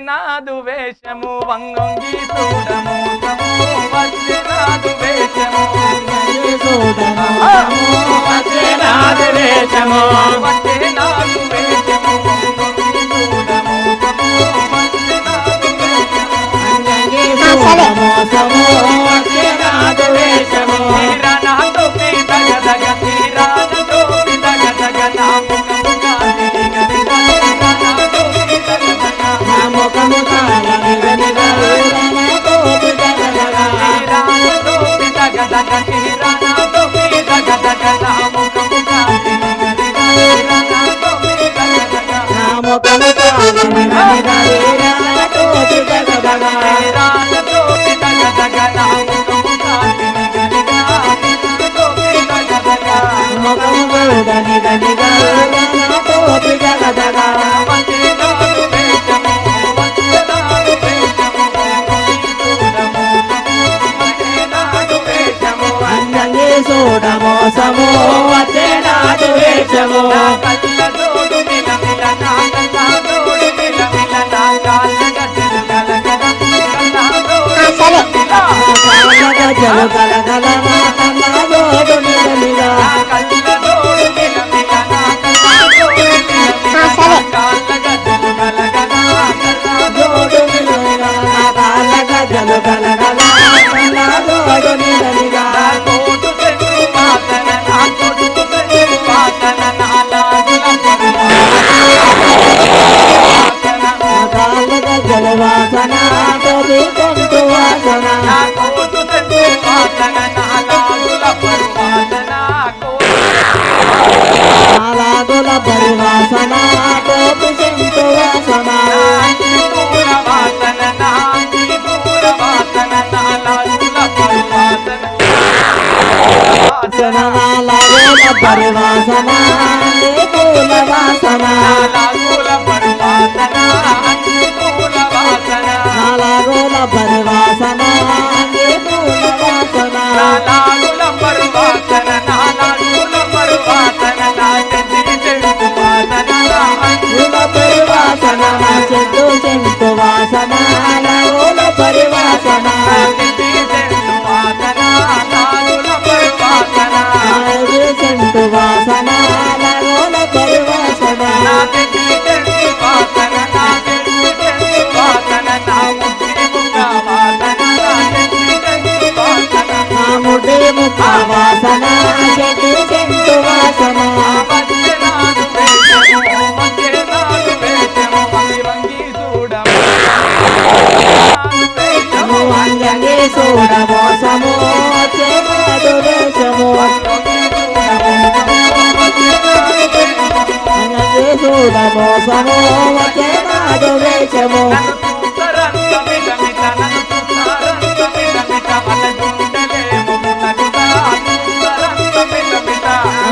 నాదు వేషము వంగొంగి చూడము వచ్చే నాదు వేషము చూడము వచ్చే నాదు వేషము వచ్చే నాదు వేషము వంగొంగి చూడము వచ్చే నాదు వేషము మోసము వచ్చే నాదు వేషము తీరానా తోపి దగ దగ తీరానా తోపి దగ దగ నా ముఖము కాలి గదిగా తీరానా తోపి దగ దగ నా ముఖము కాలని వెనుగా తీరానా తోపి దగ దగ తీరానా తోపి దగ దగ తీరానా తోపి దగ దగ నా ముఖము కాలి గదిగా తీరానా తోపి దగ దగ నా ముఖము కాలని వెనుగా తీరానా తోపి దగ దగ తీరానా తోపి దగ దగ నా ముఖము కాలి గదిగా తోపి దగ దగ ముఖము గోదని గదిగా తీరానా తోపి దగ దగ వచ్చే నాదు వేషము వచ్చే నాదు వేషము చూడము వచ్చే నాదు వేషము అందంగి చూడ మోసము వచ్చే నాదు వేషము నా కళ్ళ తోడు మిల మిల నా కళ్ళ తోడు మిల మిల నా కాళ్ళ గజ్జలు గలగల కళ్ళ తోడు మిల కాళ్ళ గజ్జలు గలగల నా కళ్ళ తోడు నిలమిల నా కళ్ళ తోడు మిల మిల నా కళ్ళ తోడు మిల మిల కాళ్ళ గజ్జలు గలగల కళ్ళ తోడు నిలమిల నా కాళ్ళ గజ్జలు గలగల కళ్ళ తోడు నిలమిల నా కోటు చెట్టు వాసన నా కోటు చెట్టు వాసన నా లాగుల వాసన నా కాళ్ళ గజ్జల వాసన తోటి కొంటు వాసన నా కోటు చెట్టు వాసన నా లాగుల పరువాసన నాలాగుల పరివాసన తోటి చెంటు వాసన పూల వాసన నా పూల వాసన నా లాగుల పరువాసన వాసన నాలాగుల పరివాసన పూల వాసన లాగుల పరువాసన పూల వాసన నాలాగుల పరివాసన పూల వాసన నాలాగుల పరువాసన నాలాగుల పరువాసన నా చెంది చెట్టు వాసన పూల పరివాసన చెట్టు చెంటు వాసన నాలాగుల పరివాసన చెంది చెట్టు వాసన నాలాగుల పరువాసన చెంటు వాసన నాలాగుల పరివాసన నా చెంది చెట్టు వాసన నా చెంది చెట్టు వాసన నా ముట్టి ముక్క వాసన నా చెంది చెట్టు వాసన నా ముడి ముఖ వాసన చెట్టు చెంటు వాసన వచ్చే నాడు వేషము వచ్చే నాడు వేషము వంగి వంగి చూడము నాడు వేషము వంగంగి చూడ మోసము వచ్చే నాడు వేషము వంగంగి చూడ మోసము వచ్చే నాడు వేషము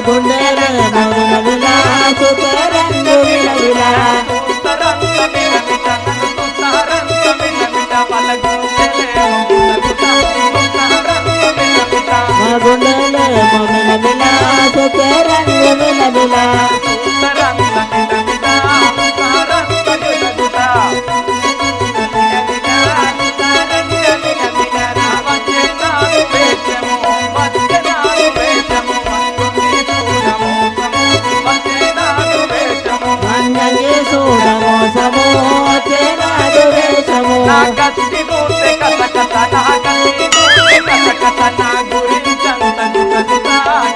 గుండెలే మౌన విలాసు రంగు విలవిల గుండెలే మౌన విలాసు రంగు విలవిల వంగంగి చూడ మోసము వచ్చే నాడు వేషము కత్తి దూతే కథ కథ నా కత్తి దూతే కథ కథ నా గురించంత గుసగుస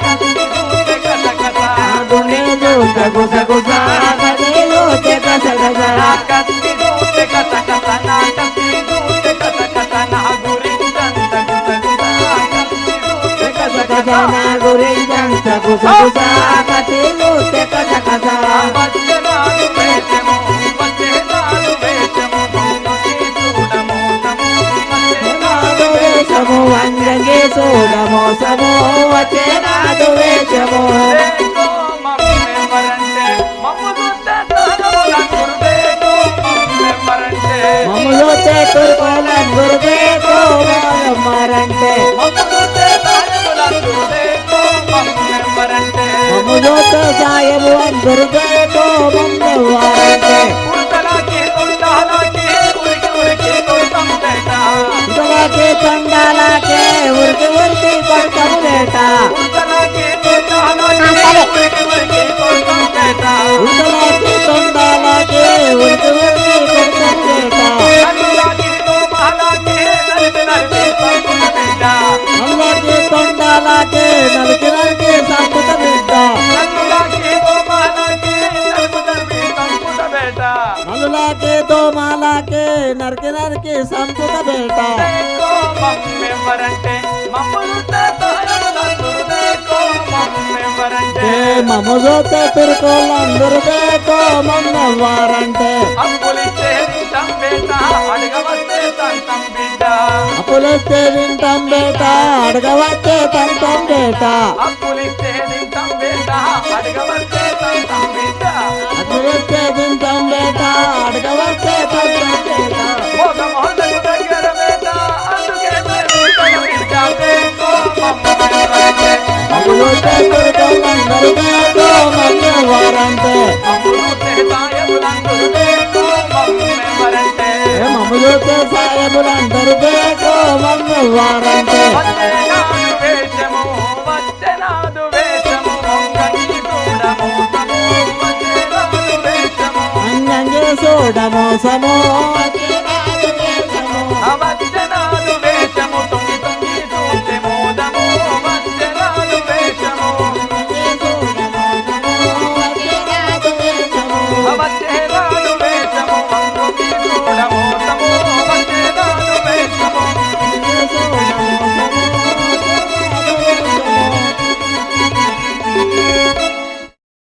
కత్తి దూతే కథ కథ గుండె చూడ గుస గుస కథలు గస గస నా కత్తి దూతే కథ కథ నా కత్తి దూతే కథ కథ నా గురించంత గుసగుస కత్తి దూతే కథ కథ నా గురించంత గుస గుస కథలు కస కస వచ్చే నాడు వేషము వచ్చే నాడు వేషము వంగి చూడము వచ్చే నాడు వేషము వంగంగి చూడ మోసము వచ్చే నాడు వేషము దేకో మమ్మీ మెంబరంటే మమ్ము చూస్తే తానముల గురుదేకో మమ్మీ మెంబరంటే మమ్ములో తేతుర్కోల గురుదేకో మారంటే మమ్ము చూస్తే తానముల గురుదేకో మమ్మీ మెంబరంటే మమ్ములో సాయము గురుదేకో మమ్మవారంటే ఉడతలాకి తుండాలాకి తొండాలకే ఉరికి ఉరికి కొడతాము బేట ఉడతలాకి తొండాలకి ఉరికి ఉరికి కొడతాం బేట ఉడతలాకి తొండాలకే ఉరికి ఉరికి కొడతాము బేట నల్లులాకి తోమాలాకి నలిపి నలిపి సంపుట బేట నల్లకి తొండాలకే నలికి నలికి సంపుత బిడ్డ నల్లులాకి తోమాలాకి నలుపు నలిపి సంపుట బేట నల్లులాకే దోమాలాకే నరికి నరికి సంపుత బేట దేకో మమ్మెవరంటే మమ్మల్ని తాయములందరూ దేకో మమ్మెవరంటే మమ్మ చూస్తే తిరుకోళ్ళందరూ దేకో మమ్మవారంటే అప్పులిచ్చే తింటాం బేట అడగవస్తే తంతం బిడ్డ అప్పులెత్తే తింటాం బేట అడగవచ్చే తంతం బేట అప్పులిచ్చే తింటాం బేట అడగవస్తే తంతం బిడ్డ అప్పులెత్తే తింటాం బేట అడగవచ్చే తంతం బేట ఒక మొహలకు దగ్గర బేట అందుకే బిడ్డ దేకో మమ్మెవరంటే మమ్మ చూస్తే తిరుకోళ్ళందరూ దేకో మమ్మవారంటే అప్పులు తాయములందరూ దేకో మమ్మెవరంటే మమ్మ చూస్తే సాయబులందరూ దేకో మమ్మవారంటే